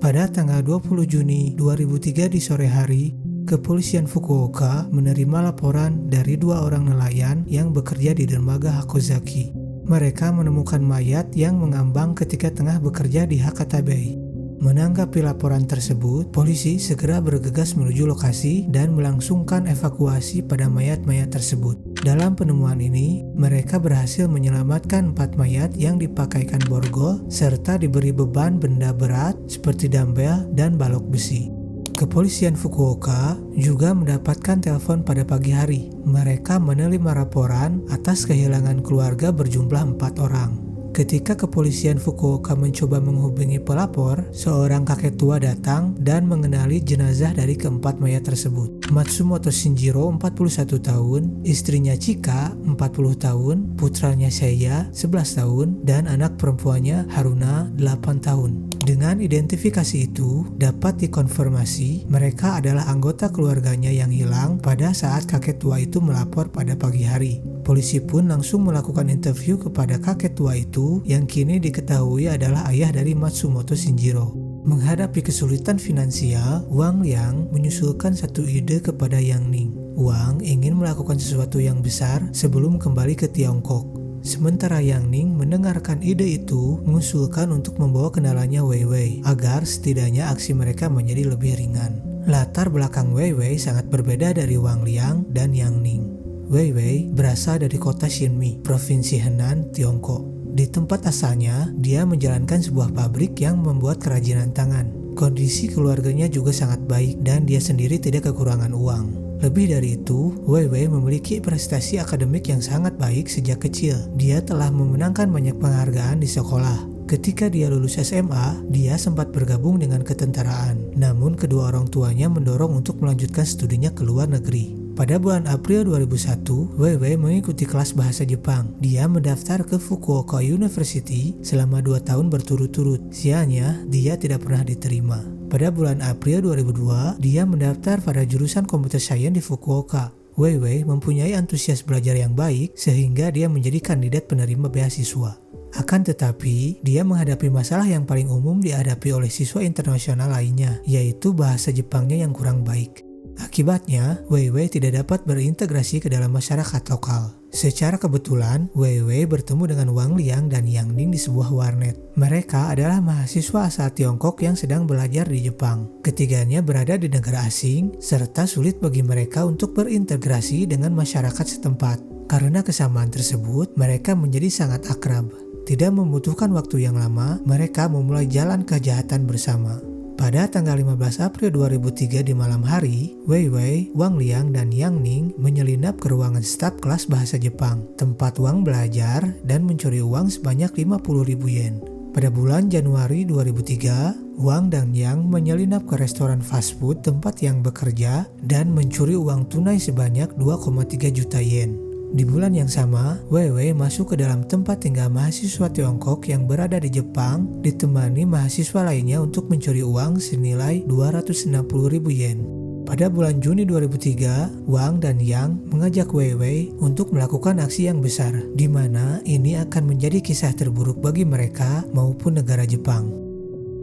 Pada tanggal 20 Juni 2003 di sore hari, Kepolisian Fukuoka menerima laporan dari 2 orang nelayan yang bekerja di dermaga Hakozaki. Mereka menemukan mayat yang mengambang ketika tengah bekerja di Hakata Bay. Menanggapi laporan tersebut, polisi segera bergegas menuju lokasi dan melangsungkan evakuasi pada mayat-mayat tersebut. Dalam penemuan ini, mereka berhasil menyelamatkan 4 mayat yang dipakaikan borgol serta diberi beban benda berat seperti dumbbell dan balok besi. Kepolisian Fukuoka juga mendapatkan telepon pada pagi hari. Mereka menerima laporan atas kehilangan keluarga berjumlah 4 orang. Ketika kepolisian Fukuoka mencoba menghubungi pelapor, seorang kakek tua datang dan mengenali jenazah dari keempat mayat tersebut. Matsumoto Shinjiro, 41 tahun, istrinya Chika, 40 tahun, putranya Seiya, 11 tahun, dan anak perempuannya Haruna, 8 tahun. Dengan identifikasi itu, dapat dikonfirmasi mereka adalah anggota keluarganya yang hilang pada saat kakek tua itu melapor pada pagi hari. Polisi pun langsung melakukan interview kepada kakek tua itu yang kini diketahui adalah ayah dari Matsumoto Shinjiro. Menghadapi kesulitan finansial, Wang Liang mengusulkan satu ide kepada Yang Ning. Wang ingin melakukan sesuatu yang besar sebelum kembali ke Tiongkok. Sementara Yang Ning mendengarkan ide itu, mengusulkan untuk membawa kenalannya Wei Wei agar setidaknya aksi mereka menjadi lebih ringan. Latar belakang Wei Wei sangat berbeda dari Wang Liang dan Yang Ning. Wei Wei berasal dari kota Xinmi, Provinsi Henan, Tiongkok. Di tempat asalnya, dia menjalankan sebuah pabrik yang membuat kerajinan tangan. Kondisi keluarganya juga sangat baik dan dia sendiri tidak kekurangan uang. Lebih dari itu, Wei Wei memiliki prestasi akademik yang sangat baik sejak kecil. Dia telah memenangkan banyak penghargaan di sekolah. Ketika dia lulus SMA, dia sempat bergabung dengan ketentaraan. Namun kedua orang tuanya mendorong untuk melanjutkan studinya ke luar negeri. Pada bulan April 2001, Wei Wei mengikuti kelas bahasa Jepang. Dia mendaftar ke Fukuoka University selama 2 tahun berturut-turut. Sialnya, dia tidak pernah diterima. Pada bulan April 2002, dia mendaftar pada jurusan Computer Science di Fukuoka. Wei Wei mempunyai antusias belajar yang baik sehingga dia menjadi kandidat penerima beasiswa. Akan tetapi, dia menghadapi masalah yang paling umum dihadapi oleh siswa internasional lainnya, yaitu bahasa Jepangnya yang kurang baik. Akibatnya, Wei Wei tidak dapat berintegrasi ke dalam masyarakat lokal. Secara kebetulan, Wei Wei bertemu dengan Wang Liang dan Yang Ning di sebuah warnet. Mereka adalah mahasiswa asal Tiongkok yang sedang belajar di Jepang. Ketiganya berada di negara asing, serta sulit bagi mereka untuk berintegrasi dengan masyarakat setempat. Karena kesamaan tersebut, mereka menjadi sangat akrab. Tidak membutuhkan waktu yang lama, mereka memulai jalan kejahatan bersama. Pada tanggal 15 April 2003 di malam hari, Wei Wei, Wang Liang, dan Yang Ning menyelinap ke ruangan staf kelas bahasa Jepang, tempat Wang belajar dan mencuri uang sebanyak 50.000 yen. Pada bulan Januari 2003, Wang dan Yang menyelinap ke restoran fast food tempat yang bekerja dan mencuri uang tunai sebanyak 2,3 juta yen. Di bulan yang sama, Wei Wei masuk ke dalam tempat tinggal mahasiswa Tiongkok yang berada di Jepang, ditemani mahasiswa lainnya untuk mencuri uang senilai 260.000 yen. Pada bulan Juni 2003, Wang dan Yang mengajak Wei Wei untuk melakukan aksi yang besar, di mana ini akan menjadi kisah terburuk bagi mereka maupun negara Jepang.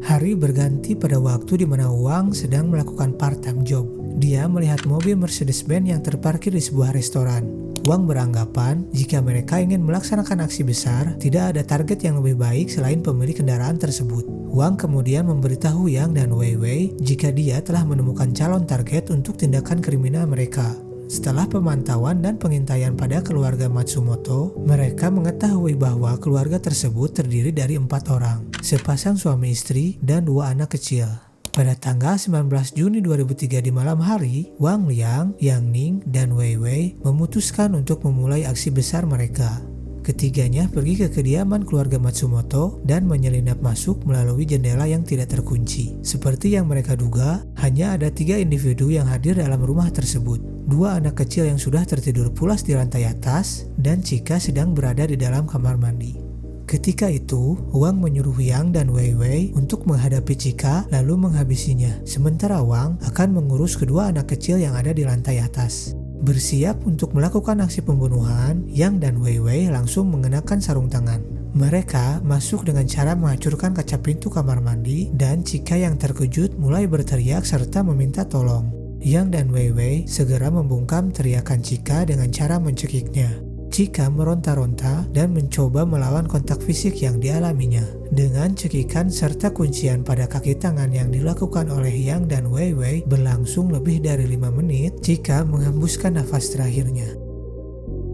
Hari berganti pada waktu di mana Wang sedang melakukan part-time job. Dia melihat mobil Mercedes-Benz yang terparkir di sebuah restoran. Wang beranggapan jika mereka ingin melaksanakan aksi besar, tidak ada target yang lebih baik selain pemilik kendaraan tersebut. Wang kemudian memberitahu Yang dan Wei Wei jika dia telah menemukan calon target untuk tindakan kriminal mereka. Setelah pemantauan dan pengintaian pada keluarga Matsumoto, mereka mengetahui bahwa keluarga tersebut terdiri dari 4 orang, sepasang suami istri dan 2 anak kecil. Pada tanggal 19 Juni 2003 di malam hari, Wang Liang, Yang Ning, dan Wei Wei memutuskan untuk memulai aksi besar mereka. Ketiganya pergi ke kediaman keluarga Matsumoto dan menyelinap masuk melalui jendela yang tidak terkunci. Seperti yang mereka duga, hanya ada 3 individu yang hadir dalam rumah tersebut. 2 anak kecil yang sudah tertidur pulas di lantai atas, dan Chika sedang berada di dalam kamar mandi. Ketika itu, Wang menyuruh Yang dan Wei Wei untuk menghadapi Chika lalu menghabisinya, sementara Wang akan mengurus kedua anak kecil yang ada di lantai atas. Bersiap untuk melakukan aksi pembunuhan, Yang dan Wei Wei langsung mengenakan sarung tangan. Mereka masuk dengan cara menghancurkan kaca pintu kamar mandi dan Chika yang terkejut mulai berteriak serta meminta tolong. Yang dan Wei Wei segera membungkam teriakan Chika dengan cara mencekiknya. Chika meronta-ronta dan mencoba melawan kontak fisik yang dialaminya. Dengan cekikan serta kuncian pada kaki tangan yang dilakukan oleh Yang dan Wei Wei berlangsung lebih dari 5 menit, Chika menghembuskan nafas terakhirnya.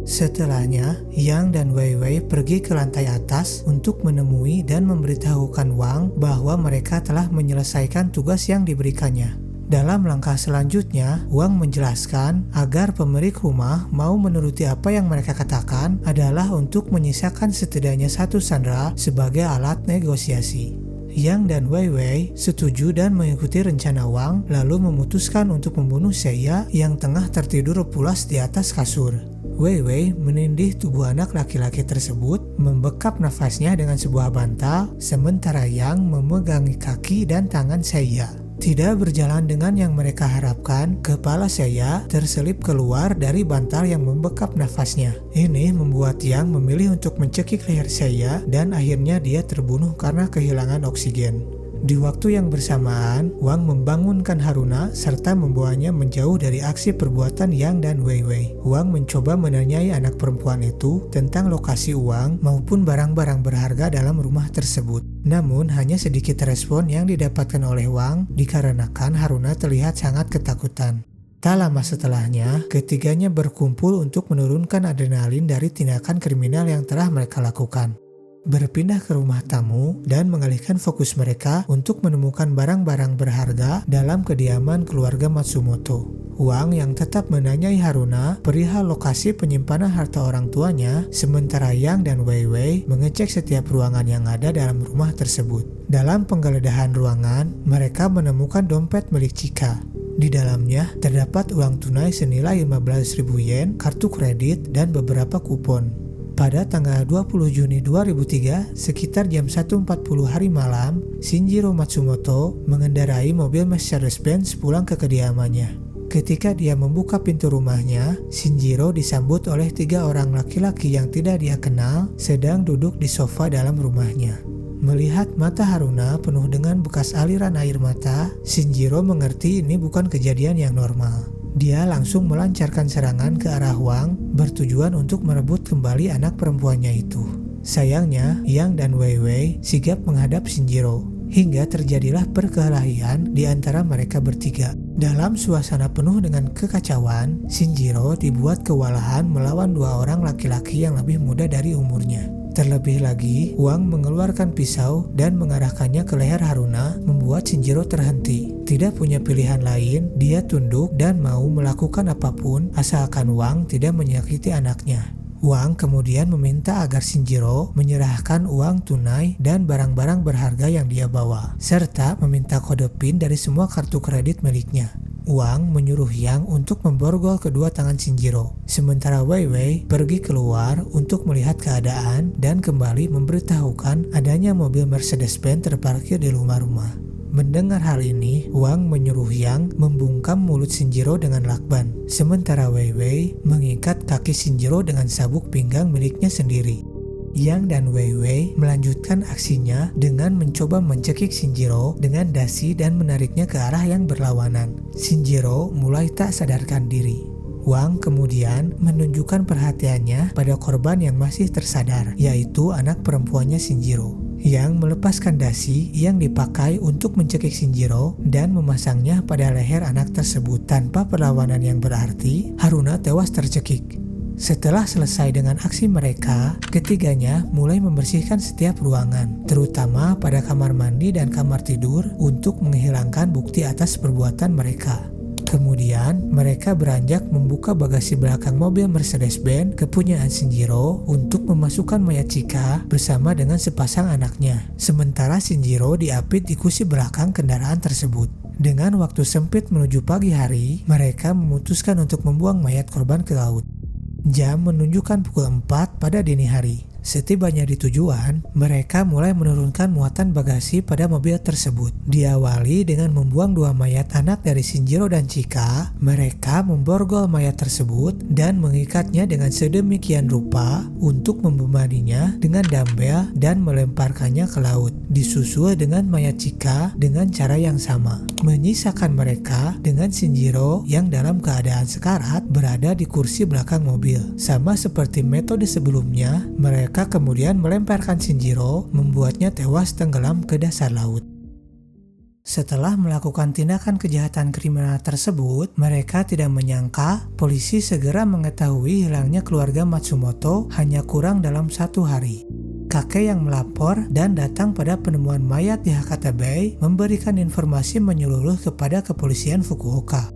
Setelahnya, Yang dan Wei Wei pergi ke lantai atas untuk menemui dan memberitahukan Wang bahwa mereka telah menyelesaikan tugas yang diberikannya. Dalam langkah selanjutnya, Wang menjelaskan agar pemilik rumah mau menuruti apa yang mereka katakan adalah untuk menyisakan setidaknya 1 sandera sebagai alat negosiasi. Yang dan Wei Wei setuju dan mengikuti rencana Wang, lalu memutuskan untuk membunuh Seiya yang tengah tertidur pulas di atas kasur. Wei Wei menindih tubuh anak laki-laki tersebut, membekap nafasnya dengan sebuah bantal, sementara Yang memegangi kaki dan tangan Seiya. Tidak berjalan dengan yang mereka harapkan, kepala Seiya terselip keluar dari bantal yang membekap nafasnya. Ini membuat Yang memilih untuk mencekik leher Seiya dan akhirnya dia terbunuh karena kehilangan oksigen. Di waktu yang bersamaan, Wang membangunkan Haruna serta membawanya menjauh dari aksi perbuatan Yang dan Wei Wei. Wang mencoba menanyai anak perempuan itu tentang lokasi uang maupun barang-barang berharga dalam rumah tersebut. Namun hanya sedikit respon yang didapatkan oleh Wang dikarenakan Haruna terlihat sangat ketakutan. Tak lama setelahnya, ketiganya berkumpul untuk menurunkan adrenalin dari tindakan kriminal yang telah mereka lakukan. Berpindah ke rumah tamu dan mengalihkan fokus mereka untuk menemukan barang-barang berharga dalam kediaman keluarga Matsumoto. Wang yang tetap menanyai Haruna perihal lokasi penyimpanan harta orang tuanya, sementara Yang dan Wei Wei mengecek setiap ruangan yang ada dalam rumah tersebut. Dalam penggeledahan ruangan, mereka menemukan dompet milik Chika. Di dalamnya terdapat uang tunai senilai 15.000 yen, kartu kredit, dan beberapa kupon. Pada tanggal 20 Juni 2003, sekitar jam 1.40 hari malam, Shinjiro Matsumoto mengendarai mobil Mercedes-Benz pulang ke kediamannya. Ketika dia membuka pintu rumahnya, Shinjiro disambut oleh 3 orang laki-laki yang tidak dia kenal sedang duduk di sofa dalam rumahnya. Melihat mata Haruna penuh dengan bekas aliran air mata, Shinjiro mengerti ini bukan kejadian yang normal. Dia langsung melancarkan serangan ke arah Wang bertujuan untuk merebut kembali anak perempuannya itu. Sayangnya, Yang dan Wei Wei sigap menghadap Shinjiro, hingga terjadilah perkelahian di antara mereka bertiga. Dalam suasana penuh dengan kekacauan, Shinjiro dibuat kewalahan melawan 2 orang laki-laki yang lebih muda dari umurnya. Terlebih lagi, Wang mengeluarkan pisau dan mengarahkannya ke leher Haruna, membuat Shinjiro terhenti. Tidak punya pilihan lain, dia tunduk dan mau melakukan apapun asalkan Wang tidak menyakiti anaknya. Wang kemudian meminta agar Shinjiro menyerahkan uang tunai dan barang-barang berharga yang dia bawa, serta meminta kode PIN dari semua kartu kredit miliknya. Wang menyuruh Yang untuk memborgol kedua tangan Shinjiro, sementara Wei Wei pergi keluar untuk melihat keadaan dan kembali memberitahukan adanya mobil Mercedes-Benz terparkir di rumah. Mendengar hal ini, Wang menyuruh Yang membungkam mulut Shinjiro dengan lakban, sementara Wei Wei mengikat kaki Shinjiro dengan sabuk pinggang miliknya sendiri. Yang dan Wei Wei melanjutkan aksinya dengan mencoba mencekik Shinjiro dengan dasi dan menariknya ke arah yang berlawanan. Shinjiro mulai tak sadarkan diri. Wang kemudian menunjukkan perhatiannya pada korban yang masih tersadar, yaitu anak perempuannya Shinjiro. Yang melepaskan dasi yang dipakai untuk mencekik Shinjiro dan memasangnya pada leher anak tersebut. Tanpa perlawanan yang berarti, Haruna tewas tercekik. Setelah selesai dengan aksi mereka, ketiganya mulai membersihkan setiap ruangan, terutama pada kamar mandi dan kamar tidur untuk menghilangkan bukti atas perbuatan mereka. Kemudian, mereka beranjak membuka bagasi belakang mobil Mercedes-Benz kepunyaan Shinjiro untuk memasukkan mayat Chika bersama dengan sepasang anaknya. Sementara Shinjiro diapit di kursi belakang kendaraan tersebut. Dengan waktu sempit menuju pagi hari, mereka memutuskan untuk membuang mayat korban ke laut. Jam menunjukkan pukul 4 pada dini hari. Setibanya di tujuan, mereka mulai menurunkan muatan bagasi pada mobil tersebut. Diawali dengan membuang 2 mayat anak dari Shinjiro dan Chika, mereka memborgol mayat tersebut dan mengikatnya dengan sedemikian rupa untuk membebaninya dengan dumbbell dan melemparkannya ke laut. Disusul dengan mayat Chika dengan cara yang sama, menyisakan mereka dengan Shinjiro yang dalam keadaan sekarat berada di kursi belakang mobil. Sama seperti metode sebelumnya, mereka kemudian melemparkan Shinjiro, membuatnya tewas tenggelam ke dasar laut. Setelah melakukan tindakan kejahatan kriminal tersebut, mereka tidak menyangka polisi segera mengetahui hilangnya keluarga Matsumoto hanya kurang dalam 1 hari. Kakek yang melapor dan datang pada penemuan mayat di Hakata Bay memberikan informasi menyeluruh kepada kepolisian Fukuoka.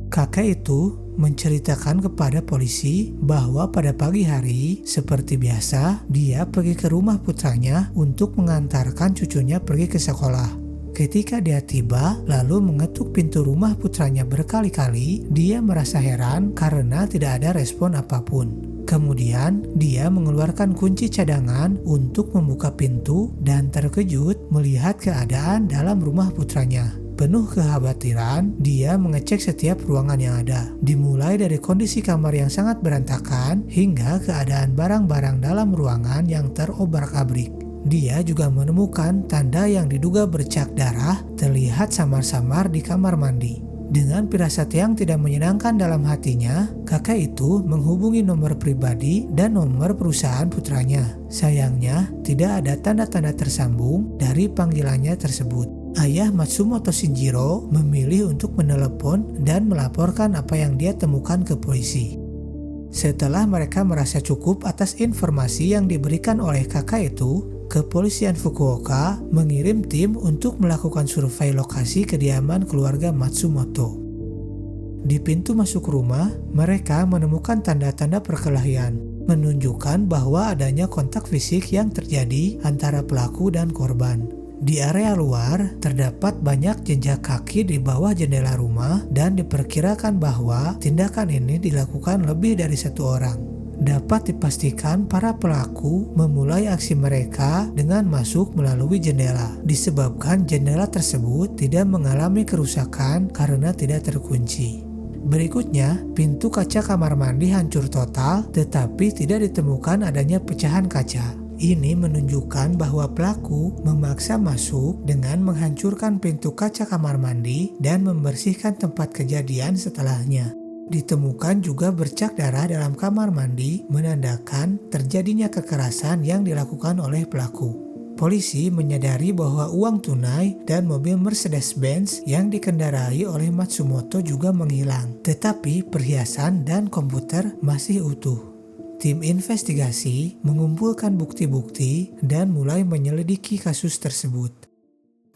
Kakek itu menceritakan kepada polisi bahwa pada pagi hari, seperti biasa, dia pergi ke rumah putranya untuk mengantarkan cucunya pergi ke sekolah. Ketika dia tiba, lalu mengetuk pintu rumah putranya berkali-kali, dia merasa heran karena tidak ada respon apapun. Kemudian, dia mengeluarkan kunci cadangan untuk membuka pintu dan terkejut melihat keadaan dalam rumah putranya. Penuh kekhawatiran, dia mengecek setiap ruangan yang ada. Dimulai dari kondisi kamar yang sangat berantakan hingga keadaan barang-barang dalam ruangan yang terobrak-abrik. Dia juga menemukan tanda yang diduga bercak darah terlihat samar-samar di kamar mandi. Dengan firasat yang tidak menyenangkan dalam hatinya, kakek itu menghubungi nomor pribadi dan nomor perusahaan putranya. Sayangnya, tidak ada tanda-tanda tersambung dari panggilannya tersebut. Ayah Matsumoto Shinjiro memilih untuk menelepon dan melaporkan apa yang dia temukan ke polisi. Setelah mereka merasa cukup atas informasi yang diberikan oleh kakak itu, kepolisian Fukuoka mengirim tim untuk melakukan survei lokasi kediaman keluarga Matsumoto. Di pintu masuk rumah, mereka menemukan tanda-tanda perkelahian, menunjukkan bahwa adanya kontak fisik yang terjadi antara pelaku dan korban. Di area luar, terdapat banyak jejak kaki di bawah jendela rumah dan diperkirakan bahwa tindakan ini dilakukan lebih dari 1 orang. Dapat dipastikan para pelaku memulai aksi mereka dengan masuk melalui jendela, disebabkan jendela tersebut tidak mengalami kerusakan karena tidak terkunci. Berikutnya, pintu kaca kamar mandi hancur total tetapi tidak ditemukan adanya pecahan kaca. Ini menunjukkan bahwa pelaku memaksa masuk dengan menghancurkan pintu kaca kamar mandi dan membersihkan tempat kejadian setelahnya. Ditemukan juga bercak darah dalam kamar mandi, menandakan terjadinya kekerasan yang dilakukan oleh pelaku. Polisi menyadari bahwa uang tunai dan mobil Mercedes-Benz yang dikendarai oleh Matsumoto juga menghilang, tetapi perhiasan dan komputer masih utuh. Tim investigasi mengumpulkan bukti-bukti dan mulai menyelidiki kasus tersebut.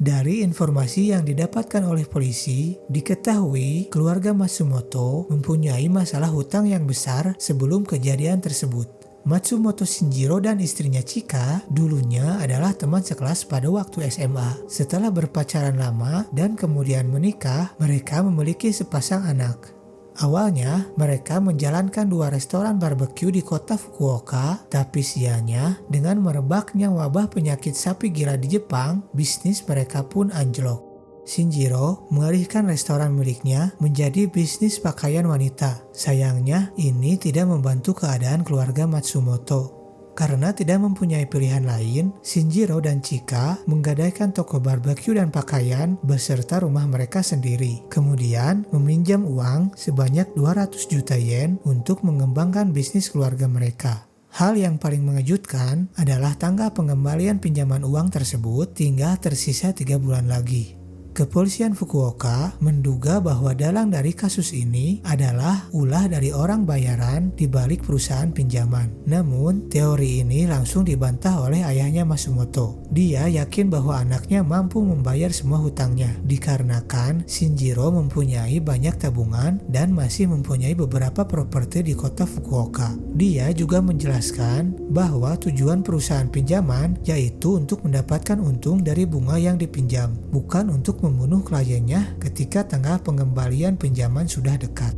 Dari informasi yang didapatkan oleh polisi, diketahui keluarga Matsumoto mempunyai masalah hutang yang besar sebelum kejadian tersebut. Matsumoto Shinjiro dan istrinya Chika dulunya adalah teman sekelas pada waktu SMA. Setelah berpacaran lama dan kemudian menikah, mereka memiliki sepasang anak. Awalnya, mereka menjalankan 2 restoran barbeque di kota Fukuoka, tapi sialnya, dengan merebaknya wabah penyakit sapi gila di Jepang, bisnis mereka pun anjlok. Shinjiro mengalihkan restoran miliknya menjadi bisnis pakaian wanita. Sayangnya, ini tidak membantu keadaan keluarga Matsumoto. Karena tidak mempunyai pilihan lain, Shinjiro dan Chika menggadaikan toko barbeque dan pakaian beserta rumah mereka sendiri. Kemudian meminjam uang sebanyak 200 juta yen untuk mengembangkan bisnis keluarga mereka. Hal yang paling mengejutkan adalah tanggal pengembalian pinjaman uang tersebut tinggal tersisa 3 bulan lagi. Kepolisian Fukuoka menduga bahwa dalang dari kasus ini adalah ulah dari orang bayaran di balik perusahaan pinjaman. Namun, teori ini langsung dibantah oleh ayahnya Matsumoto. Dia yakin bahwa anaknya mampu membayar semua hutangnya, dikarenakan Shinjiro mempunyai banyak tabungan dan masih mempunyai beberapa properti di kota Fukuoka. Dia juga menjelaskan bahwa tujuan perusahaan pinjaman yaitu untuk mendapatkan untung dari bunga yang dipinjam, bukan untuk membunuh kliennya ketika tanggal pengembalian pinjaman sudah dekat.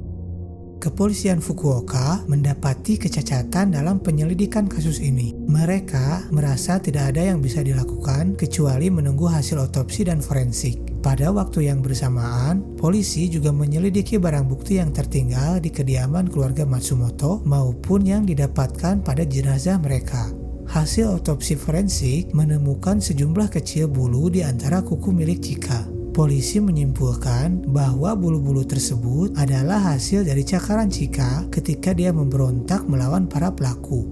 Kepolisian Fukuoka mendapati kecacatan dalam penyelidikan kasus ini. Mereka merasa tidak ada yang bisa dilakukan kecuali menunggu hasil otopsi dan forensik. Pada waktu yang bersamaan, polisi juga menyelidiki barang bukti yang tertinggal di kediaman keluarga Matsumoto maupun yang didapatkan pada jenazah mereka. Hasil otopsi forensik menemukan sejumlah kecil bulu di antara kuku milik Chika. Polisi menyimpulkan bahwa bulu-bulu tersebut adalah hasil dari cakaran Chika ketika dia memberontak melawan para pelaku.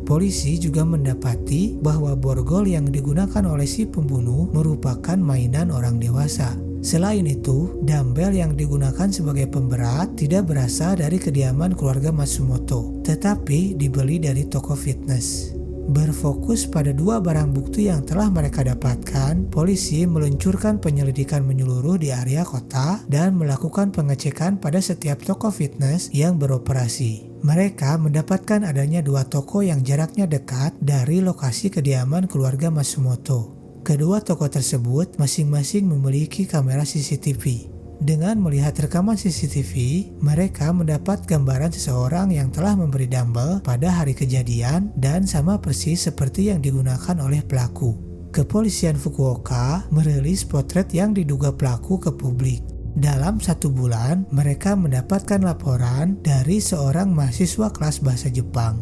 Polisi juga mendapati bahwa borgol yang digunakan oleh si pembunuh merupakan mainan orang dewasa. Selain itu, dumbbell yang digunakan sebagai pemberat tidak berasal dari kediaman keluarga Matsumoto, tetapi dibeli dari toko fitness. Berfokus pada dua barang bukti yang telah mereka dapatkan, polisi meluncurkan penyelidikan menyeluruh di area kota dan melakukan pengecekan pada setiap toko fitness yang beroperasi. Mereka mendapatkan adanya dua toko yang jaraknya dekat dari lokasi kediaman keluarga Matsumoto. Kedua toko tersebut masing-masing memiliki kamera CCTV. Dengan melihat rekaman CCTV, mereka mendapat gambaran seseorang yang telah memberi dumbbell pada hari kejadian dan sama persis seperti yang digunakan oleh pelaku. Kepolisian Fukuoka merilis potret yang diduga pelaku ke publik. Dalam 1 bulan, mereka mendapatkan laporan dari seorang mahasiswa kelas bahasa Jepang.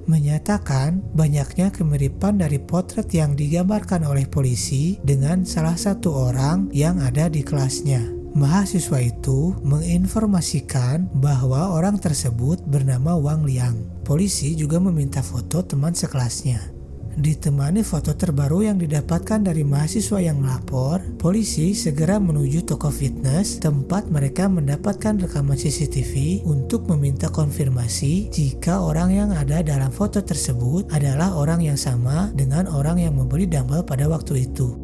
Menyatakan banyaknya kemiripan dari potret yang digambarkan oleh polisi dengan salah satu orang yang ada di kelasnya. Mahasiswa itu menginformasikan bahwa orang tersebut bernama Wang Liang. Polisi juga meminta foto teman sekelasnya. Ditemani foto terbaru yang didapatkan dari mahasiswa yang melapor, polisi segera menuju toko fitness tempat mereka mendapatkan rekaman CCTV untuk meminta konfirmasi jika orang yang ada dalam foto tersebut adalah orang yang sama dengan orang yang membeli dumbbell pada waktu itu.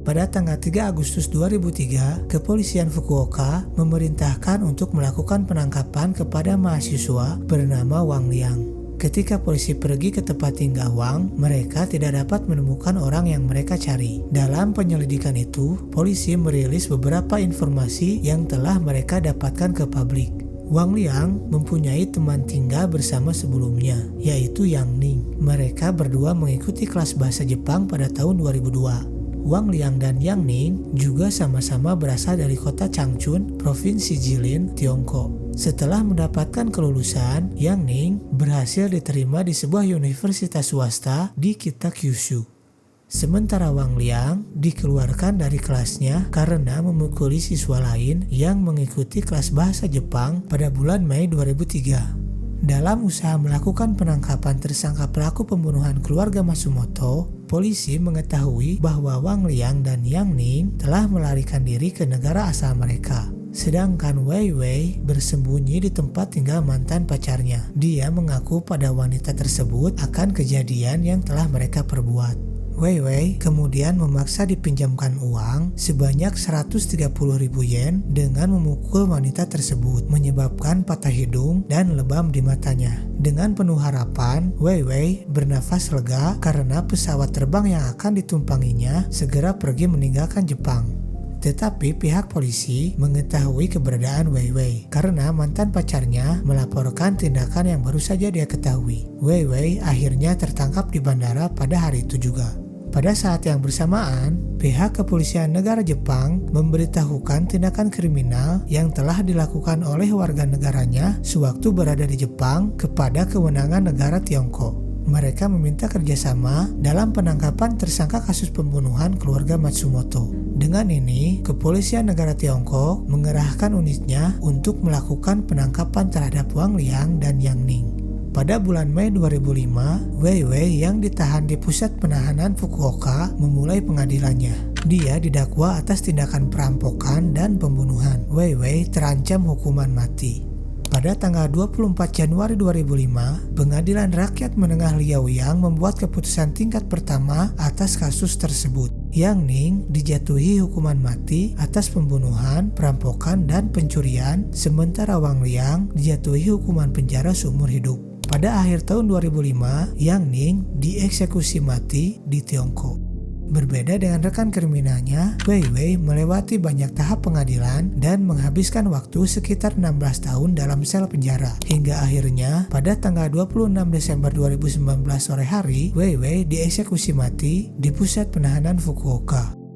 Pada tanggal 3 Agustus 2003, Kepolisian Fukuoka memerintahkan untuk melakukan penangkapan kepada mahasiswa bernama Wang Liang. Ketika polisi pergi ke tempat tinggal Wang, mereka tidak dapat menemukan orang yang mereka cari. Dalam penyelidikan itu, polisi merilis beberapa informasi yang telah mereka dapatkan ke publik. Wang Liang mempunyai teman tinggal bersama sebelumnya, yaitu Yang Ning. Mereka berdua mengikuti kelas bahasa Jepang pada tahun 2002. Wang Liang dan Yang Ning juga sama-sama berasal dari kota Changchun, Provinsi Jilin, Tiongkok. Setelah mendapatkan kelulusan, Yang Ning berhasil diterima di sebuah universitas swasta di Kita Kyushu. Sementara Wang Liang dikeluarkan dari kelasnya karena memukuli siswa lain yang mengikuti kelas bahasa Jepang pada bulan Mei 2003. Dalam usaha melakukan penangkapan tersangka pelaku pembunuhan keluarga Matsumoto, polisi mengetahui bahwa Wang Liang dan Yang Ning telah melarikan diri ke negara asal mereka. Sedangkan Wei Wei bersembunyi di tempat tinggal mantan pacarnya. Dia mengaku pada wanita tersebut akan kejadian yang telah mereka perbuat. Wei Wei kemudian memaksa dipinjamkan uang sebanyak 130.000 yen dengan memukul wanita tersebut, menyebabkan patah hidung dan lebam di matanya. Dengan penuh harapan, Wei Wei bernafas lega karena pesawat terbang yang akan ditumpanginya segera pergi meninggalkan Jepang. Tetapi pihak polisi mengetahui keberadaan Wei Wei karena mantan pacarnya melaporkan tindakan yang baru saja dia ketahui. Wei Wei akhirnya tertangkap di bandara pada hari itu juga. Pada saat yang bersamaan, pihak kepolisian negara Jepang memberitahukan tindakan kriminal yang telah dilakukan oleh warga negaranya sewaktu berada di Jepang kepada kewenangan negara Tiongkok. Mereka meminta kerjasama dalam penangkapan tersangka kasus pembunuhan keluarga Matsumoto. Dengan ini, kepolisian negara Tiongkok mengerahkan unitnya untuk melakukan penangkapan terhadap Wang Liang dan Yang Ning. Pada bulan Mei 2005, Wei Wei yang ditahan di pusat penahanan Fukuoka memulai pengadilannya. Dia didakwa atas tindakan perampokan dan pembunuhan. Wei Wei terancam hukuman mati. Pada tanggal 24 Januari 2005, Pengadilan Rakyat Menengah Liaoyang membuat keputusan tingkat pertama atas kasus tersebut. Yang Ning dijatuhi hukuman mati atas pembunuhan, perampokan, dan pencurian, sementara Wang Liang dijatuhi hukuman penjara seumur hidup. Pada akhir tahun 2005, Yang Ning dieksekusi mati di Tiongkok. Berbeda dengan rekan kriminalnya, Wei Wei melewati banyak tahap pengadilan dan menghabiskan waktu sekitar 16 tahun dalam sel penjara. Hingga akhirnya, pada tanggal 26 Desember 2019 sore hari, Wei Wei dieksekusi mati di pusat penahanan Fukuoka.